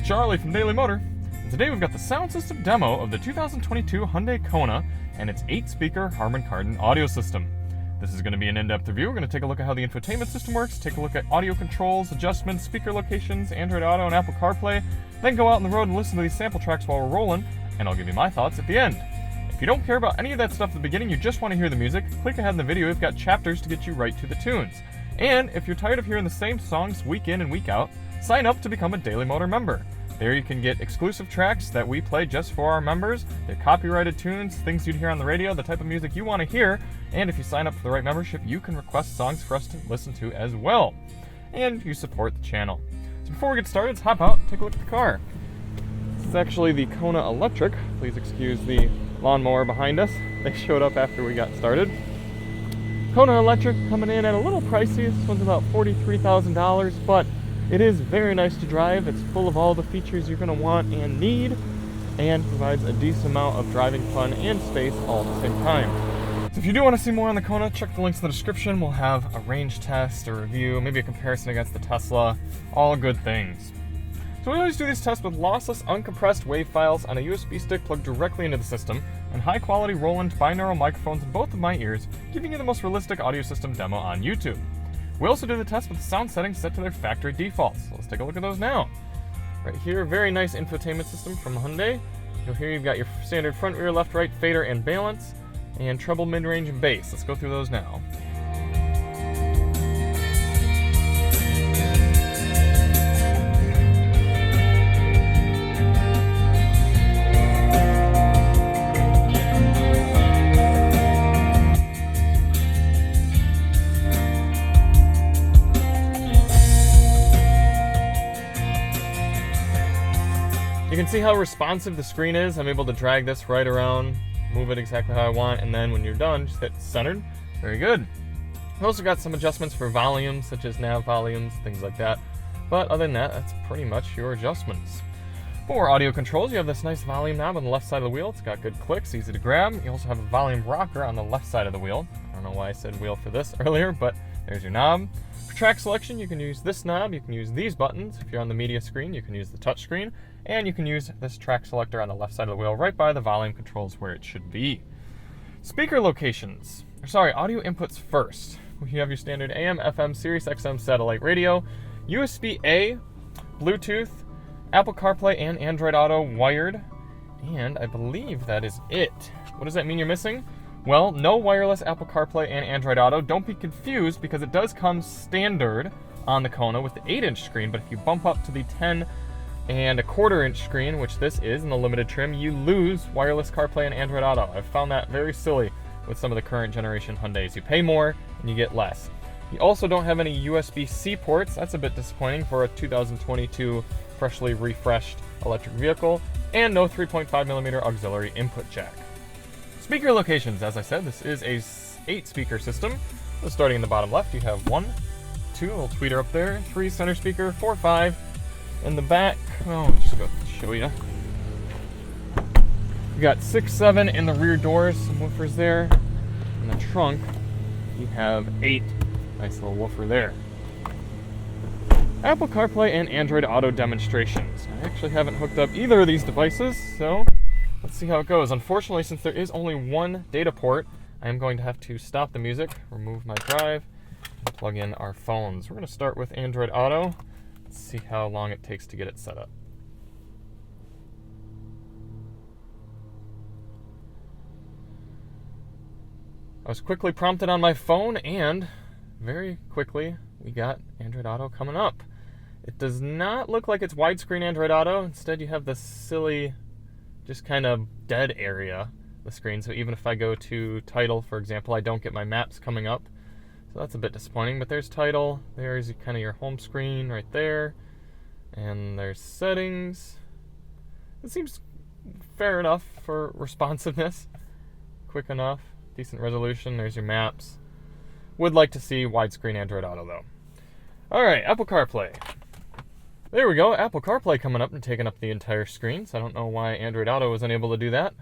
Charlie from Daily Motor, and today we've got the sound system demo of the 2022 Hyundai Kona and its 8-speaker Harman Kardon audio system. This is going to be an in-depth review. We're going to take a look at how the infotainment system works, take a look at audio controls, adjustments, speaker locations, Android Auto, and Apple CarPlay, then go out on the road and listen to these sample tracks while we're rolling, and I'll give you my thoughts at the end. If you don't care about any of that stuff at the beginning, you just want to hear the music, click ahead in the video. We've got chapters to get you right to the tunes. And if you're tired of hearing the same songs week in and week out, sign up to become a Daily Motor member. There you can get exclusive tracks that we play just for our members. They're copyrighted tunes, things you'd hear on the radio, the type of music you want to hear. And if you sign up for the right membership, you can request songs for us to listen to as well. And you support the channel. So before we get started, let's hop out and take a look at the car. This is actually the Kona Electric. Please excuse the lawnmower behind us. They showed up after we got started. Kona Electric coming in at a little pricey. This one's about $43,000, but it is very nice to drive. It's full of all the features you're going to want and need, and provides a decent amount of driving fun and space all at the same time. So if you do want to see more on the Kona, check the links in the description. We'll have a range test, a review, maybe a comparison against the Tesla, all good things. So we always do these tests with lossless, uncompressed WAV files on a USB stick plugged directly into the system, and high-quality Roland binaural microphones in both of my ears, giving you the most realistic audio system demo on YouTube. We also do the test with the sound settings set to their factory defaults. So let's take a look at those now. Right here, very nice infotainment system from Hyundai. You'll hear you've got your standard front, rear, left, right, fader, and balance, and treble, mid-range, and bass. Let's go through those now. You can see how responsive the screen is. I'm able to drag this right around, move it exactly how I want, and then when you're done, just hit centered. Very good. I've also got some adjustments for volumes, such as nav volumes, things like that. But other than that, that's pretty much your adjustments. For audio controls, you have this nice volume knob on the left side of the wheel. It's got good clicks, easy to grab. You also have a volume rocker on the left side of the wheel. I don't know why I said wheel for this earlier, but there's your knob. For track selection, you can use this knob, you can use these buttons. If you're on the media screen, you can use the touch screen, and you can use this track selector on the left side of the wheel right by the volume controls where it should be. Speaker locations, audio inputs first. You have your standard AM, FM, Sirius XM satellite radio, USB-A, Bluetooth, Apple CarPlay, and Android Auto wired, and I believe that is it. What does that mean you're missing? Well, no wireless Apple CarPlay and Android Auto. Don't be confused because it does come standard on the Kona with the 8-inch screen, but if you bump up to the 10.25-inch screen, which this is in the limited trim, you lose wireless CarPlay and Android Auto. I've found that very silly with some of the current generation Hyundais. You pay more and you get less. You also don't have any USB-C ports. That's a bit disappointing for a 2022 freshly refreshed electric vehicle, and no 3.5mm auxiliary input jack. Speaker locations, as I said, this is a 8-speaker system. So starting in the bottom left, you have 1, 2, a little tweeter up there, 3 center speaker, 4, 5. In the back, I'll just go show you. You got 6, 7 in the rear doors, some woofers there. In the trunk, you have 8. Nice little woofer there. Apple CarPlay and Android Auto demonstrations. I actually haven't hooked up either of these devices, so let's see how it goes. Unfortunately, since there is only one data port, I am going to have to stop the music, remove my drive, and plug in our phones. We're going to start with Android Auto. Let's see how long it takes to get it set up. I was quickly prompted on my phone, and very quickly we got Android Auto coming up. It does not look like it's widescreen Android Auto. Instead, you have this silly, just kind of dead area of the screen. So even if I go to title, for example, I don't get my maps coming up. So that's a bit disappointing, but there's title, there's kind of your home screen right there, and there's settings. It seems fair enough for responsiveness, quick enough, decent resolution, there's your maps. Would like to see widescreen Android Auto though. Alright, Apple CarPlay. There we go, Apple CarPlay coming up and taking up the entire screen, so I don't know why Android Auto was unable to do that,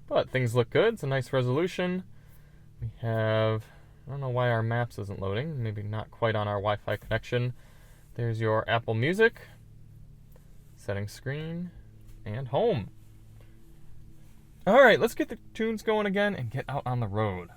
but things look good, it's a nice resolution. We have, I don't know why our maps isn't loading, maybe not quite on our Wi-Fi connection. There's your Apple Music, Settings screen, and home. All right, let's get the tunes going again and get out on the road.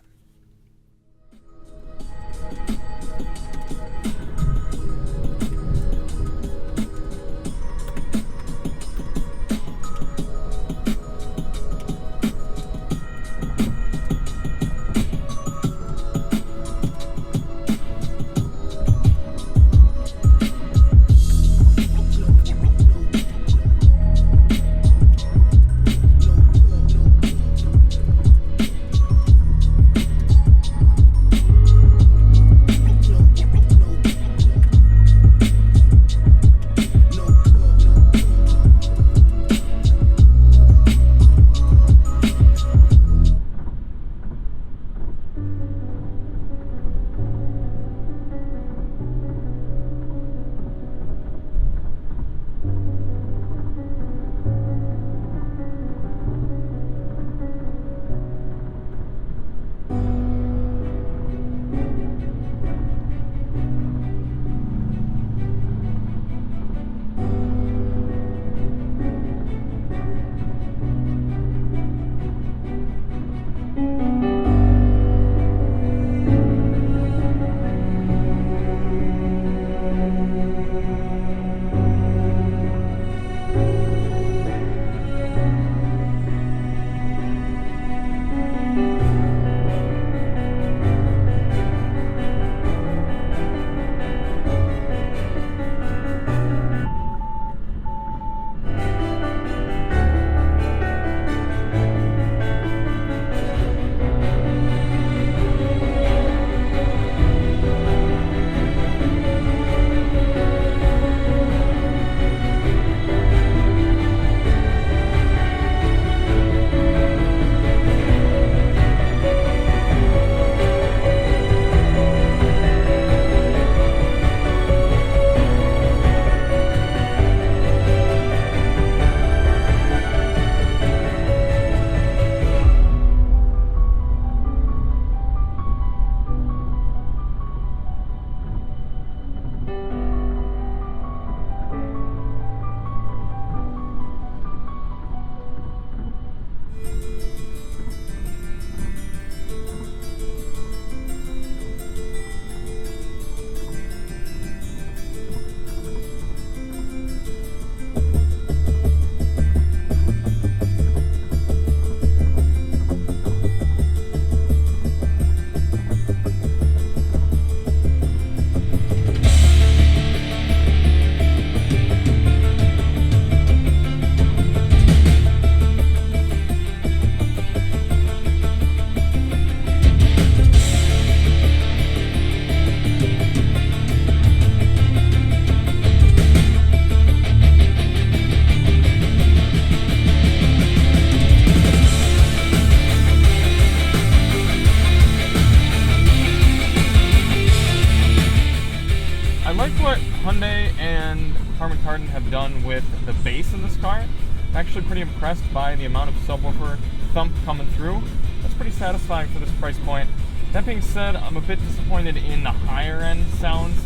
Hyundai and Harman Kardon have done with the bass in this car. I'm actually pretty impressed by the amount of subwoofer thump coming through. That's pretty satisfying for this price point. That being said, I'm a bit disappointed in the higher end sounds.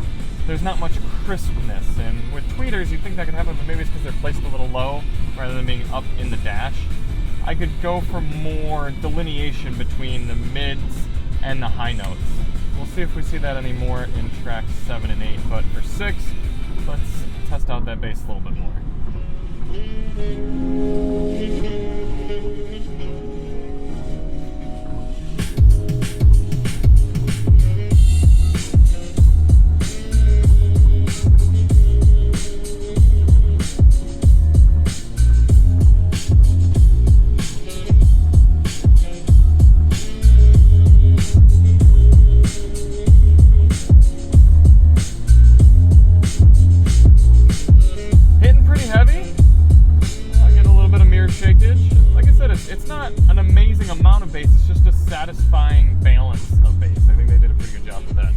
There's not much crispness, and with tweeters you'd think that could happen, but maybe it's because they're placed a little low rather than being up in the dash. I could go for more delineation between the mids and the high notes. We'll see if we see that anymore in tracks 7 and 8, but for 6, let's test out that bass a little bit more. It's not an amazing amount of bass, it's just a satisfying balance of bass. I think they did a pretty good job with that.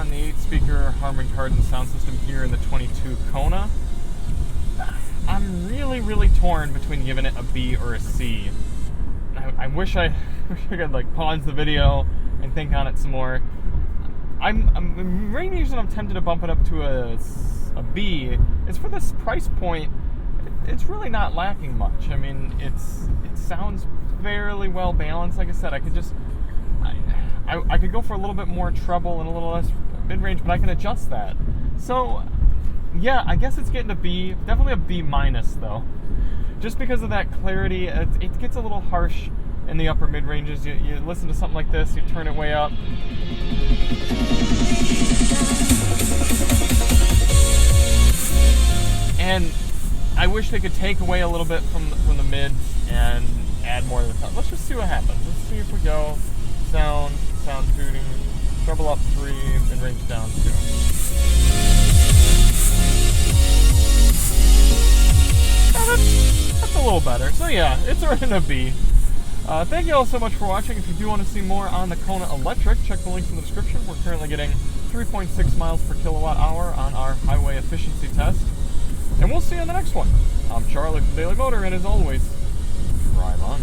on the 8-speaker Harman Kardon sound system here in the 22 Kona. I'm really torn between giving it a B or a C. I wish I could like pause the video and think on it some more. I'm main reason I'm tempted to bump it up to a B is for this price point. It's really not lacking much. I mean, it sounds fairly well balanced. Like I said, I could go for a little bit more treble and a little less mid-range, but I can adjust that. So, yeah, I guess it's getting a B. Definitely a B minus, though. Just because of that clarity, it gets a little harsh in the upper mid-ranges. You listen to something like this, you turn it way up. And I wish they could take away a little bit from the mids and add more to the top. Let's just see what happens. Let's see if we go sound tuning, treble up 3, and range down 2. That's a little better. So yeah, it's earning a B. Thank you all so much for watching. If you do want to see more on the Kona Electric, check the links in the description. We're currently getting 3.6 miles per kilowatt hour on our highway efficiency test. And we'll see you on the next one. I'm Charlie from Daily Motor, and as always, drive on.